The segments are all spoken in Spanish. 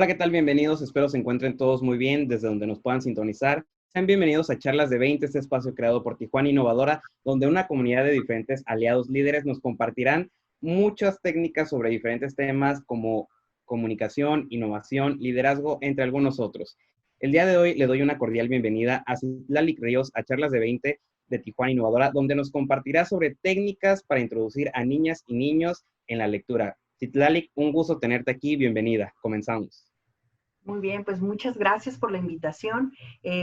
Hola, ¿qué tal? Bienvenidos. Espero se encuentren todos muy bien desde donde nos puedan sintonizar. Sean bienvenidos a Charlas de 20, este espacio creado por Tijuana Innovadora, donde una comunidad de diferentes aliados líderes nos compartirán muchas técnicas sobre diferentes temas como comunicación, innovación, liderazgo, entre algunos otros. El día de hoy le doy una cordial bienvenida a Citlali Ríos a Charlas de 20 de Tijuana Innovadora, donde nos compartirá sobre técnicas para introducir a niñas y niños en la lectura. Citlali, un gusto tenerte aquí. Bienvenida. Comenzamos. Muy bien, pues muchas gracias por la invitación.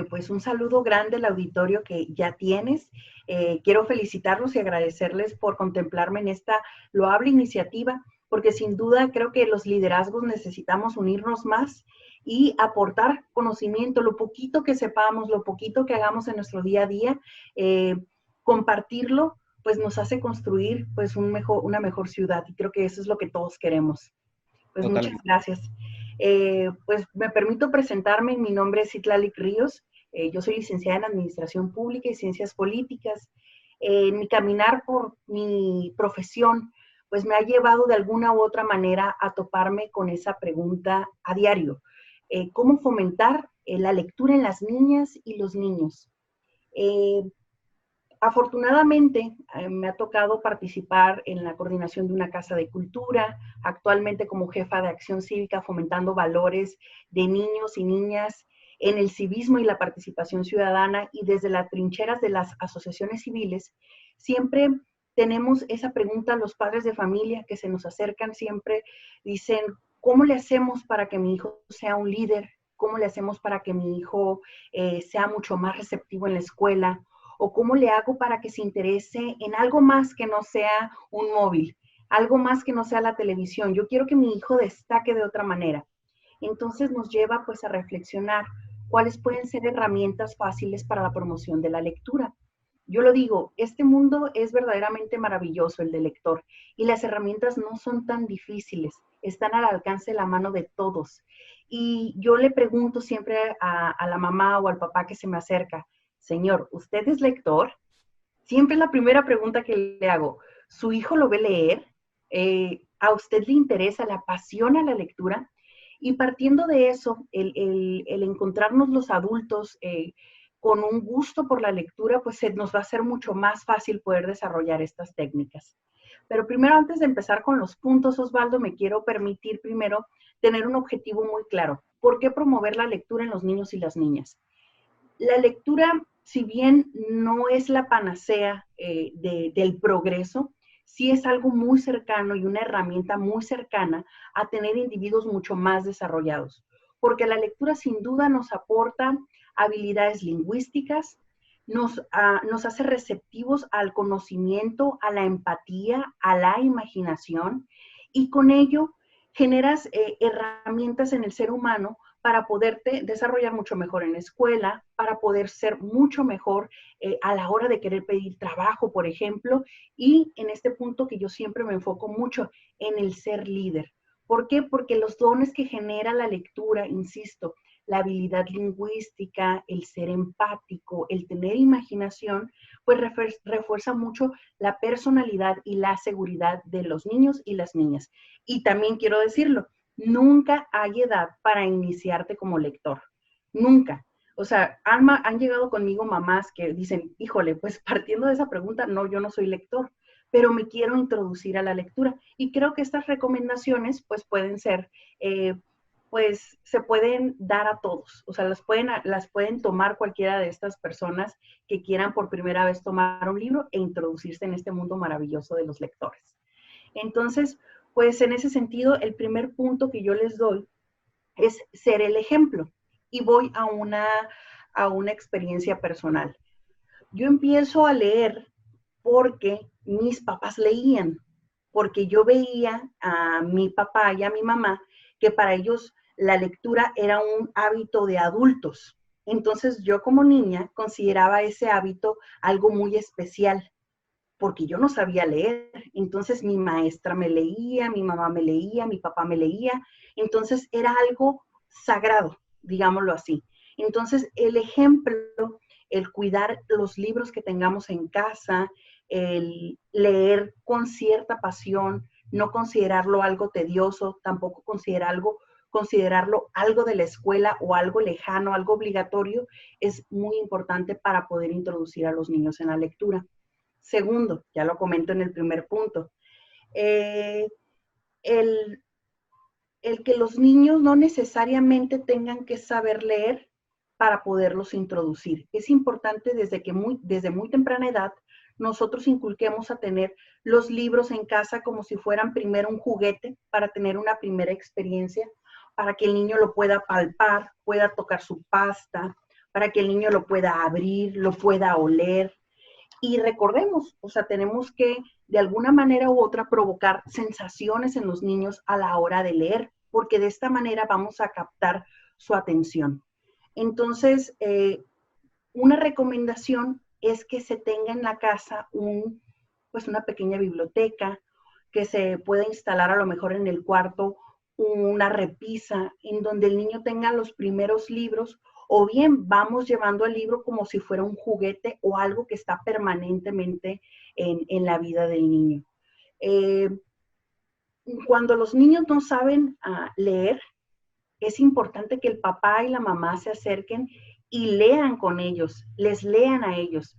Pues un saludo grande al auditorio que ya tienes. Quiero felicitarlos y agradecerles por contemplarme en esta loable iniciativa, porque sin duda creo que los liderazgos necesitamos unirnos más y aportar conocimiento, lo poquito que sepamos, lo poquito que hagamos en nuestro día a día, compartirlo, pues nos hace construir pues una mejor ciudad, y creo que eso es lo que todos queremos. Pues muchas Totalmente. gracias. Pues me permito presentarme. Mi nombre es Citlali Ríos. Yo soy licenciada en Administración Pública y Ciencias Políticas. Mi caminar por mi profesión, pues me ha llevado de alguna u otra manera a toparme con esa pregunta a diario. ¿Cómo fomentar la lectura en las niñas y los niños? Eh, Afortunadamente, me ha tocado participar en la coordinación de una casa de cultura, actualmente como jefa de acción cívica fomentando valores de niños y niñas en el civismo y la participación ciudadana, y desde las trincheras de las asociaciones civiles, siempre tenemos esa pregunta a los padres de familia que se nos acercan, siempre dicen, ¿cómo le hacemos para que mi hijo sea un líder? ¿Cómo le hacemos para que mi hijo sea mucho más receptivo en la escuela? ¿O cómo le hago para que se interese en algo más que no sea un móvil, algo más que no sea la televisión? Yo quiero que mi hijo destaque de otra manera. Entonces nos lleva pues a reflexionar cuáles pueden ser herramientas fáciles para la promoción de la lectura. Yo lo digo, este mundo es verdaderamente maravilloso, el de lector, y las herramientas no son tan difíciles, están al alcance de la mano de todos. Y yo le pregunto siempre a la mamá o al papá que se me acerca, señor, ¿usted es lector? Siempre es la primera pregunta que le hago. ¿Su hijo lo ve leer? ¿A usted le interesa, le apasiona la lectura? Y partiendo de eso, el encontrarnos los adultos con un gusto por la lectura, pues nos va a ser mucho más fácil poder desarrollar estas técnicas. Pero primero, antes de empezar con los puntos, Osvaldo, me quiero permitir primero tener un objetivo muy claro. ¿Por qué promover la lectura en los niños y las niñas? La lectura, si bien no es la panacea del progreso, sí es algo muy cercano y una herramienta muy cercana a tener individuos mucho más desarrollados, porque la lectura sin duda nos aporta habilidades lingüísticas, nos hace receptivos al conocimiento, a la empatía, a la imaginación, y con ello generas herramientas en el ser humano para poderte desarrollar mucho mejor en la escuela, para poder ser mucho mejor a la hora de querer pedir trabajo, por ejemplo, y en este punto que yo siempre me enfoco mucho en el ser líder. ¿Por qué? Porque los dones que genera la lectura, insisto, la habilidad lingüística, el ser empático, el tener imaginación, pues refuerza mucho la personalidad y la seguridad de los niños y las niñas. Y también quiero decirlo, nunca hay edad para iniciarte como lector. Nunca. O sea, han llegado conmigo mamás que dicen, híjole, pues partiendo de esa pregunta, no, yo no soy lector, pero me quiero introducir a la lectura. Y creo que estas recomendaciones, pues pueden ser, pues se pueden dar a todos. O sea, las pueden tomar cualquiera de estas personas que quieran por primera vez tomar un libro e introducirse en este mundo maravilloso de los lectores. Entonces, pues en ese sentido, el primer punto que yo les doy es ser el ejemplo. Y voy a una experiencia personal. Yo empiezo a leer porque mis papás leían, porque yo veía a mi papá y a mi mamá que para ellos la lectura era un hábito de adultos. Entonces yo como niña consideraba ese hábito algo muy especial, porque yo no sabía leer. Entonces mi maestra me leía, mi mamá me leía, mi papá me leía. Entonces era algo sagrado, digámoslo así. Entonces el ejemplo, el cuidar los libros que tengamos en casa, el leer con cierta pasión, no considerarlo algo tedioso, tampoco considerar algo considerarlo algo de la escuela o algo lejano, algo obligatorio, es muy importante para poder introducir a los niños en la lectura. Segundo, ya lo comento en el primer punto, el, el que los niños no necesariamente tengan que saber leer para poderlos introducir. Es importante desde muy temprana edad nosotros inculquemos a tener los libros en casa como si fueran primero un juguete para tener una primera experiencia, para que el niño lo pueda palpar, pueda tocar su pasta, para que el niño lo pueda abrir, lo pueda oler. Y recordemos, o sea, tenemos que de alguna manera u otra provocar sensaciones en los niños a la hora de leer, porque de esta manera vamos a captar su atención. Entonces, una recomendación es que se tenga en la casa pues una pequeña biblioteca, que se pueda instalar a lo mejor en el cuarto una repisa en donde el niño tenga los primeros libros, o bien vamos llevando al libro como si fuera un juguete o algo que está permanentemente en la vida del niño. Cuando los niños no saben leer, es importante que el papá y la mamá se acerquen y lean con ellos, les lean a ellos.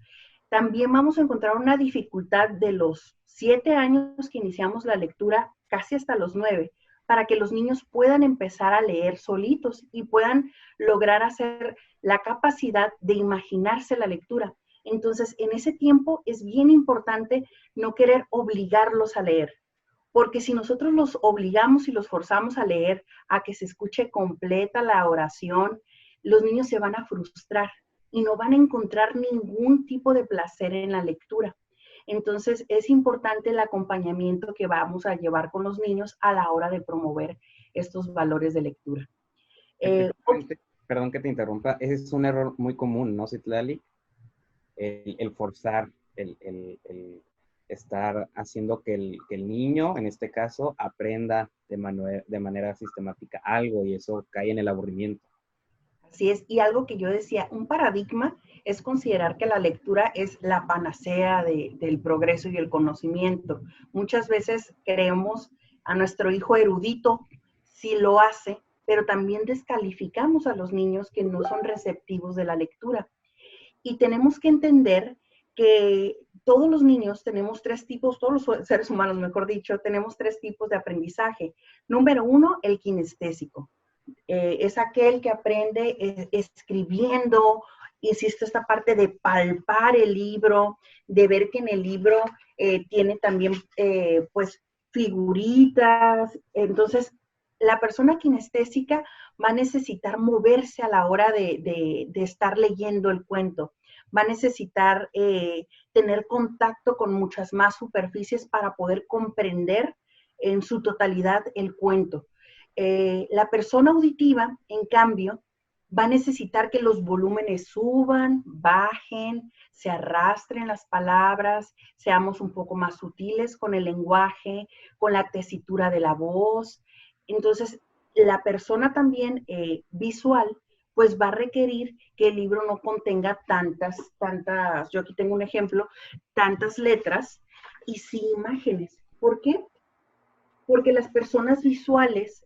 También vamos a encontrar una dificultad de los 7 años que iniciamos la lectura casi hasta los 9, para que los niños puedan empezar a leer solitos y puedan lograr hacer la capacidad de imaginarse la lectura. Entonces, en ese tiempo es bien importante no querer obligarlos a leer, porque si nosotros los obligamos y los forzamos a leer, a que se escuche completa la oración, los niños se van a frustrar y no van a encontrar ningún tipo de placer en la lectura. Entonces, es importante el acompañamiento que vamos a llevar con los niños a la hora de promover estos valores de lectura. Perdón que te interrumpa, ese es un error muy común, ¿no, Citlali? El forzar, el estar haciendo que el niño, en este caso, aprenda de manera sistemática algo, y eso cae en el aburrimiento. Así es, y algo que yo decía, un paradigma es considerar que la lectura es la panacea del progreso y el conocimiento. Muchas veces queremos a nuestro hijo erudito, si lo hace, pero también descalificamos a los niños que no son receptivos de la lectura. Y tenemos que entender que todos los niños tenemos 3 tipos, todos los seres humanos, mejor dicho, tenemos 3 tipos de aprendizaje. Número 1, el kinestésico. Es aquel que aprende escribiendo, insisto, esta parte de palpar el libro, de ver que en el libro tiene también, pues, figuritas. Entonces, la persona kinestésica va a necesitar moverse a la hora de estar leyendo el cuento. Va a necesitar tener contacto con muchas más superficies para poder comprender en su totalidad el cuento. La persona auditiva, en cambio, va a necesitar que los volúmenes suban, bajen, se arrastren las palabras, seamos un poco más sutiles con el lenguaje, con la tesitura de la voz. Entonces, la persona también visual, pues va a requerir que el libro no contenga tantas, yo aquí tengo un ejemplo, tantas letras y sí imágenes. ¿Por qué? Porque las personas visuales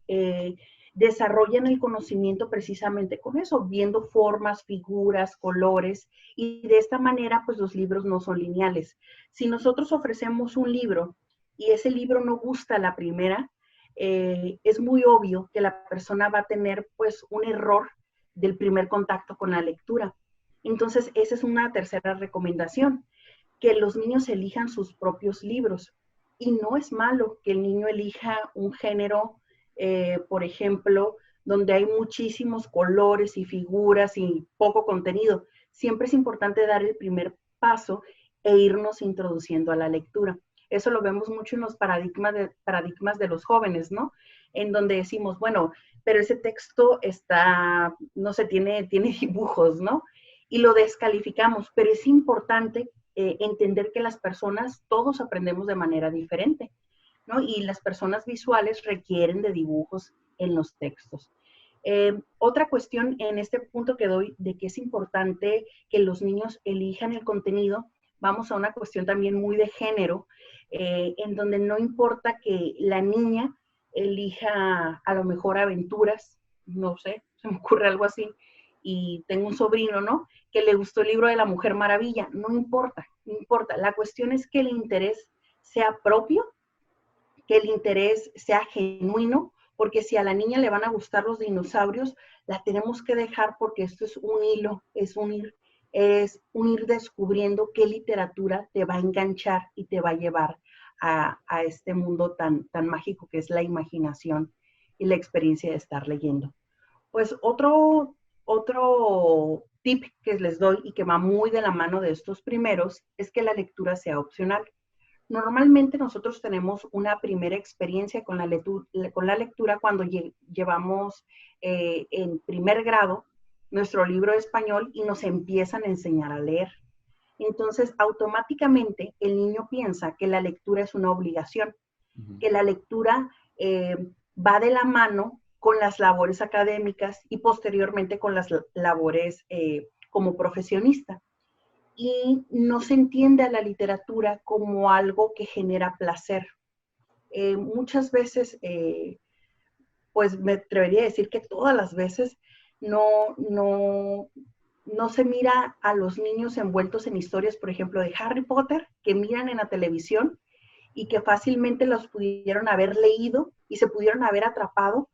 desarrollan el conocimiento precisamente con eso, viendo formas, figuras, colores, y de esta manera, pues los libros no son lineales. Si nosotros ofrecemos un libro y ese libro no gusta a la primera, es muy obvio que la persona va a tener pues un error del primer contacto con la lectura. Entonces, esa es una tercera recomendación, que los niños elijan sus propios libros. Y no es malo que el niño elija un género, por ejemplo, donde hay muchísimos colores y figuras y poco contenido. Siempre es importante dar el primer paso e irnos introduciendo a la lectura. Eso lo vemos mucho en los paradigmas de los jóvenes, ¿no? En donde decimos, bueno, pero ese texto está, no sé, tiene dibujos, ¿no? Y lo descalificamos, pero es importante entender que las personas, todos aprendemos de manera diferente, ¿no? Y las personas visuales requieren de dibujos en los textos. Otra cuestión en este punto que doy de que es importante que los niños elijan el contenido, vamos a una cuestión también muy de género, en donde no importa que la niña elija a lo mejor aventuras, no sé, se me ocurre algo así, y tengo un sobrino, ¿no? Que le gustó el libro de la Mujer Maravilla, no importa, no importa, la cuestión es que el interés sea propio, que el interés sea genuino, porque si a la niña le van a gustar los dinosaurios, la tenemos que dejar porque esto es un hilo, es un ir descubriendo qué literatura te va a enganchar y te va a llevar a este mundo tan mágico que es la imaginación y la experiencia de estar leyendo. Pues otro tip que les doy y que va muy de la mano de estos primeros es que la lectura sea opcional. Normalmente nosotros tenemos una primera experiencia con la lectura cuando llevamos en primer grado nuestro libro de español y nos empiezan a enseñar a leer. Entonces, automáticamente el niño piensa que la lectura es una obligación, que la lectura va de la mano con las labores académicas y posteriormente con las labores como profesionista. Y no se entiende a la literatura como algo que genera placer. Muchas veces, pues me atrevería a decir que todas las veces no, no, no se mira a los niños envueltos en historias, por ejemplo, de Harry Potter, que miran en la televisión y que fácilmente los pudieron haber leído y se pudieron haber atrapado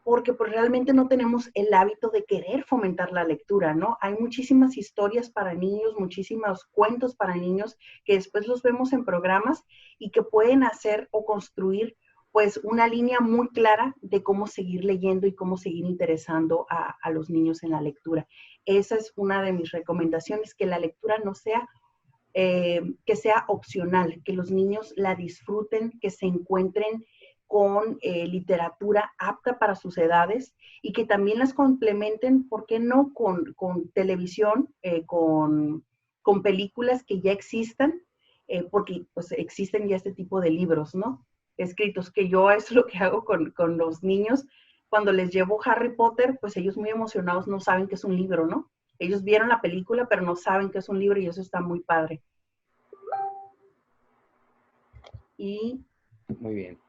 porque pues realmente no tenemos el hábito de querer fomentar la lectura, ¿no? Hay muchísimas historias para niños, muchísimos cuentos para niños que después los vemos en programas y que pueden hacer o construir pues una línea muy clara de cómo seguir leyendo y cómo seguir interesando a los niños en la lectura. Esa es una de mis recomendaciones, que la lectura no sea que sea opcional, que los niños la disfruten, que se encuentren con literatura apta para sus edades y que también las complementen, ¿por qué no?, con televisión, con películas que ya existan, porque pues existen ya este tipo de libros, ¿no? Escritos, que yo es lo que hago con los niños. Cuando les llevo Harry Potter, pues ellos muy emocionados no saben que es un libro, ¿no? Ellos vieron la película, pero no saben que es un libro y eso está muy padre. Y Muy bien.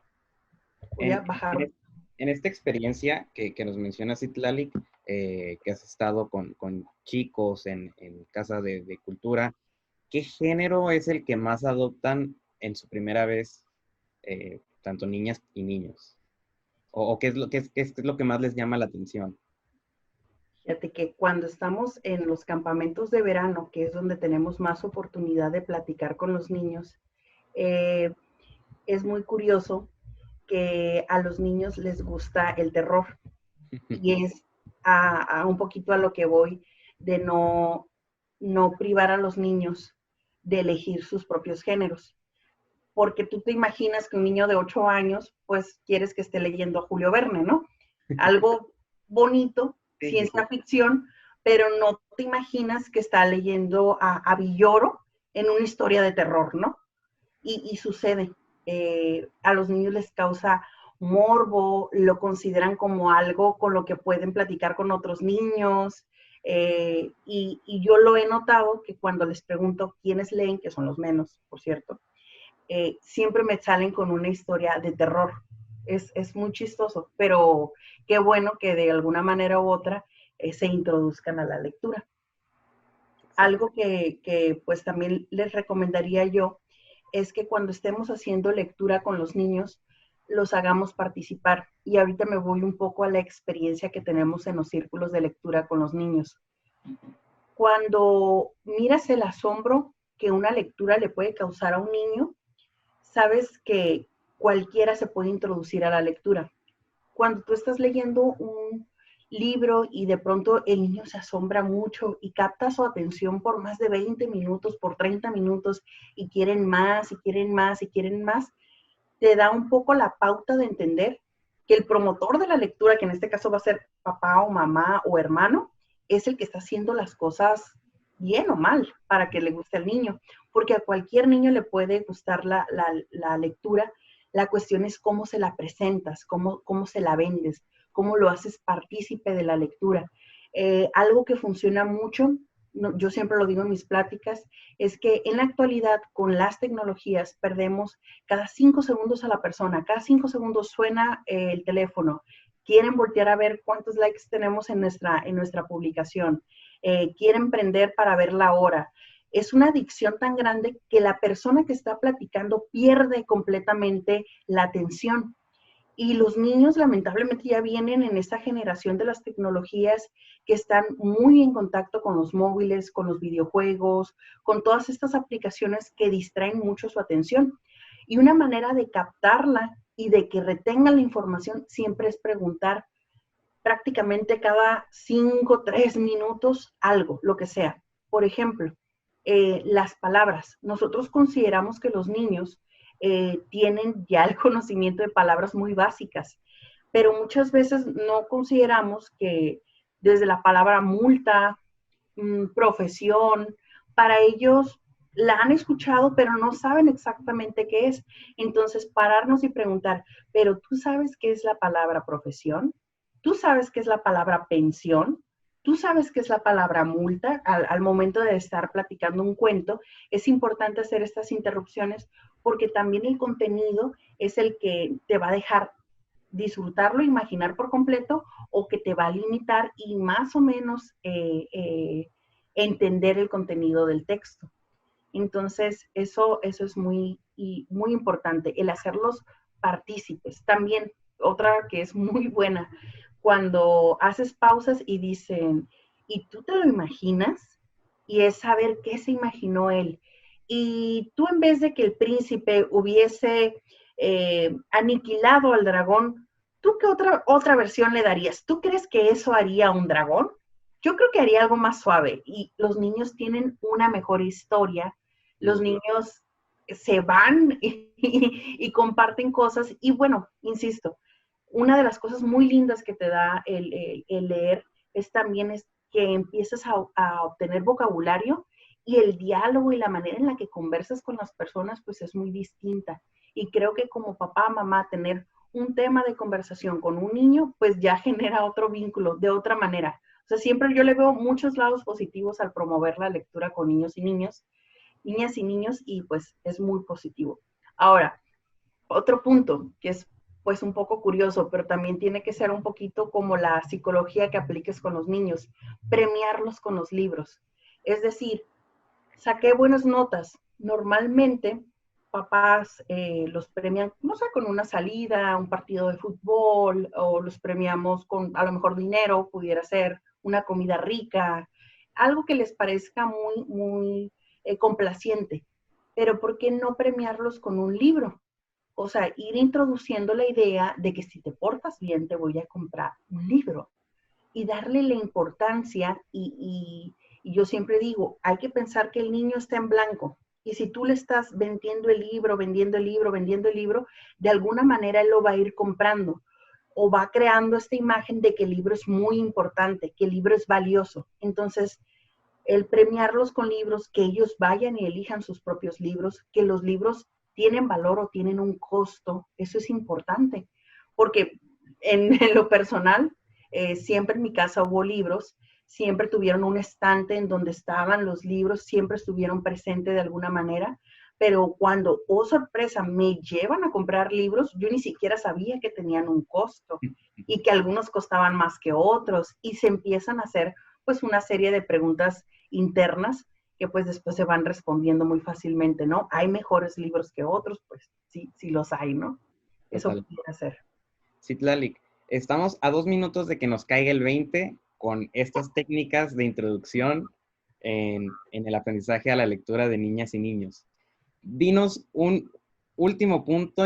voy a bajar. En esta experiencia que nos menciona Citlali, que has estado con chicos en casa de cultura, ¿qué género es el que más adoptan en su primera vez, tanto niñas y niños? ¿O qué es lo que más les llama la atención? Fíjate que cuando estamos en los campamentos de verano, que es donde tenemos más oportunidad de platicar con los niños, eh, es muy curioso que a los niños les gusta el terror y es a un poquito a lo que voy de no privar a los niños de elegir sus propios géneros. Porque tú te imaginas que un niño de 8 años, pues quieres que esté leyendo a Julio Verne, ¿no? Algo bonito, Sí, sí, ciencia sí. ficción, pero no te imaginas que está leyendo a Villoro en una historia de terror, ¿no? Y sucede. A los niños les causa morbo, lo consideran como algo con lo que pueden platicar con otros niños. Y yo lo he notado que cuando les pregunto quiénes leen, que son los menos, por cierto, siempre me salen con una historia de terror. Es muy chistoso, pero qué bueno que de alguna manera u otra se introduzcan a la lectura. Algo que pues también les recomendaría yo es que cuando estemos haciendo lectura con los niños, los hagamos participar. Y ahorita me voy un poco a la experiencia que tenemos en los círculos de lectura con los niños. Cuando miras el asombro que una lectura le puede causar a un niño, sabes que cualquiera se puede introducir a la lectura. Cuando tú estás leyendo un libro y de pronto el niño se asombra mucho y capta su atención por más de 20 minutos, por 30 minutos y quieren más y quieren más y quieren más, te da un poco la pauta de entender que el promotor de la lectura, que en este caso va a ser papá o mamá o hermano, es el que está haciendo las cosas bien o mal para que le guste al niño, porque a cualquier niño le puede gustar la lectura. La cuestión es cómo se la presentas, cómo se la vendes, cómo lo haces partícipe de la lectura. Algo que funciona mucho yo siempre lo digo en mis pláticas, es que en la actualidad con las tecnologías perdemos cada 5 segundos a la persona, cada 5 segundos suena el teléfono, quieren voltear a ver cuántos likes tenemos en nuestra publicación, quieren prender para ver la hora. Es una adicción tan grande que la persona que está platicando pierde completamente la atención. Y los niños lamentablemente ya vienen en esta generación de las tecnologías que están muy en contacto con los móviles, con los videojuegos, con todas estas aplicaciones que distraen mucho su atención. Y una manera de captarla y de que retengan la información siempre es preguntar prácticamente cada 5, 3 minutos algo, lo que sea. Por ejemplo, las palabras. Nosotros consideramos que los niños tienen ya el conocimiento de palabras muy básicas, pero muchas veces no consideramos que desde la palabra multa, profesión, para ellos la han escuchado, pero no saben exactamente qué es. Entonces, pararnos y preguntar, ¿pero tú sabes qué es la palabra profesión? ¿Tú sabes qué es la palabra pensión? ¿Tú sabes qué es la palabra multa? Al momento de estar platicando un cuento, es importante hacer estas interrupciones porque también el contenido es el que te va a dejar disfrutarlo, imaginar por completo o que te va a limitar y más o menos entender el contenido del texto. Entonces, eso es muy importante, el hacerlos partícipes. También, otra que es muy buena, cuando haces pausas y dicen, ¿y tú te lo imaginas? Y es saber qué se imaginó él. Y tú en vez de que el príncipe hubiese aniquilado al dragón, ¿tú qué otra versión le darías? ¿Tú crees que eso haría un dragón? Yo creo que haría algo más suave y los niños tienen una mejor historia, los niños se van y comparten cosas y bueno, insisto, una de las cosas muy lindas que te da el leer es también es que empiezas a obtener vocabulario y el diálogo y la manera en la que conversas con las personas pues es muy distinta. Y creo que como papá, mamá, tener un tema de conversación con un niño pues ya genera otro vínculo de otra manera. O sea, siempre yo le veo muchos lados positivos al promover la lectura con niños y niñas y niños, y pues es muy positivo. Ahora, otro punto que es pues un poco curioso, pero también tiene que ser un poquito como la psicología que apliques con los niños, premiarlos con los libros. Es decir, saqué buenas notas. Normalmente papás los premian, no sé, con una salida, un partido de fútbol, o los premiamos con a lo mejor dinero, pudiera ser una comida rica, algo que les parezca muy complaciente. Pero ¿por qué no premiarlos con un libro? O sea, ir introduciendo la idea de que si te portas bien, te voy a comprar un libro y darle la importancia y yo siempre digo, hay que pensar que el niño está en blanco. Y si tú le estás vendiendo el libro, vendiendo el libro, vendiendo el libro, de alguna manera él lo va a ir comprando o va creando esta imagen de que el libro es muy importante, que el libro es valioso. Entonces, el premiarlos con libros, que ellos vayan y elijan sus propios libros, que los libros tienen valor o tienen un costo, eso es importante, porque en lo personal, siempre en mi casa hubo libros, siempre tuvieron un estante en donde estaban los libros, siempre estuvieron presentes de alguna manera, pero cuando, oh sorpresa, me llevan a comprar libros, yo ni siquiera sabía que tenían un costo y que algunos costaban más que otros y se empiezan a hacer pues una serie de preguntas internas que pues después se van respondiendo muy fácilmente, ¿no? ¿Hay mejores libros que otros? Pues sí, sí los hay, ¿no? Eso Total. pudiera ser. Citlalic, estamos a 2 minutos de que nos caiga el 20 con estas técnicas de introducción en el aprendizaje a la lectura de niñas y niños. Dinos un último punto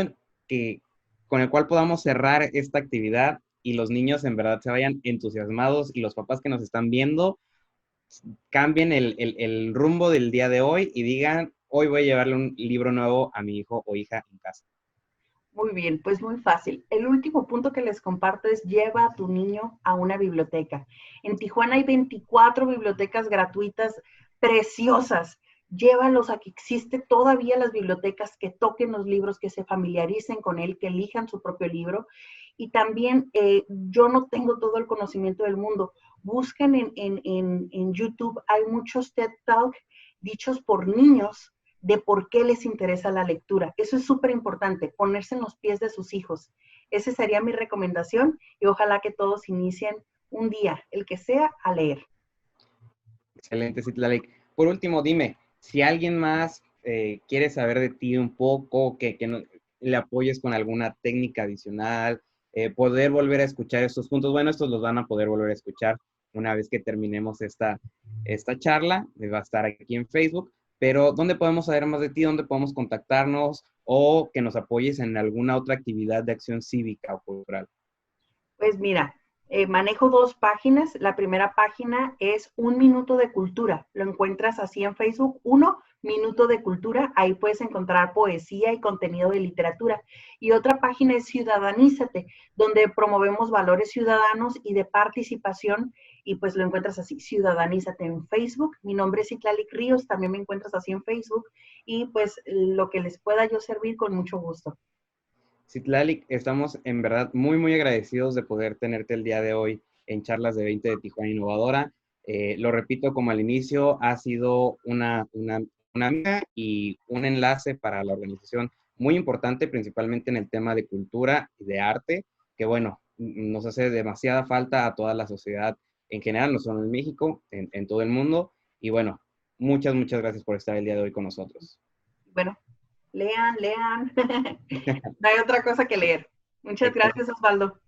con el cual podamos cerrar esta actividad y los niños en verdad se vayan entusiasmados y los papás que nos están viendo cambien el rumbo del día de hoy y digan, hoy voy a llevarle un libro nuevo a mi hijo o hija en casa. Muy bien, pues muy fácil. El último punto que les comparto es lleva a tu niño a una biblioteca. En Tijuana hay 24 bibliotecas gratuitas preciosas. Llévalos a que existe todavía las bibliotecas, que toquen los libros, que se familiaricen con él, que elijan su propio libro. Y también yo no tengo todo el conocimiento del mundo. Busquen en YouTube, hay muchos TED Talk dichos por niños de por qué les interesa la lectura. Eso es súper importante, ponerse en los pies de sus hijos. Esa sería mi recomendación y ojalá que todos inicien un día, el que sea, a leer. Excelente, Citlali. Por último, dime, si alguien más quiere saber de ti un poco, que no, le apoyes con alguna técnica adicional, poder volver a escuchar estos puntos, bueno, estos los van a poder volver a escuchar una vez que terminemos esta charla, va a estar aquí en Facebook, pero ¿dónde podemos saber más de ti? ¿Dónde podemos contactarnos o que nos apoyes en alguna otra actividad de acción cívica o cultural? Pues mira, manejo dos páginas. La primera página es Un Minuto de Cultura. Lo encuentras así en Facebook. Minuto de Cultura. Ahí puedes encontrar poesía y contenido de literatura. Y otra página es Ciudadanízate, donde promovemos valores ciudadanos y de participación. Y pues lo encuentras así, Ciudadanízate en Facebook. Mi nombre es Citlali Ríos, también me encuentras así en Facebook. Y pues lo que les pueda yo servir con mucho gusto. Citlali, estamos en verdad muy, muy agradecidos de poder tenerte el día de hoy en Charlas de 20 de Tijuana Innovadora. Lo repito como al inicio, ha sido una amiga y un enlace para la organización muy importante, principalmente en el tema de cultura y de arte, que bueno, nos hace demasiada falta a toda la sociedad en general, no solo en México, en todo el mundo. Y bueno, muchas, muchas gracias por estar el día de hoy con nosotros. Bueno, lean, lean. No hay otra cosa que leer. Muchas gracias, Osvaldo.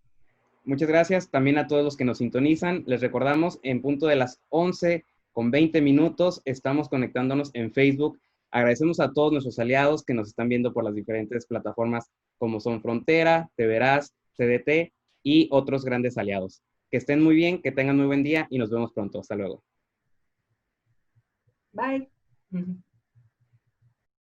Muchas gracias también a todos los que nos sintonizan. Les recordamos, en punto de las 11:20 estamos conectándonos en Facebook. Agradecemos a todos nuestros aliados que nos están viendo por las diferentes plataformas como son Frontera, Te Verás, CDT y otros grandes aliados. Que estén muy bien, que tengan muy buen día y nos vemos pronto. Hasta luego. Bye.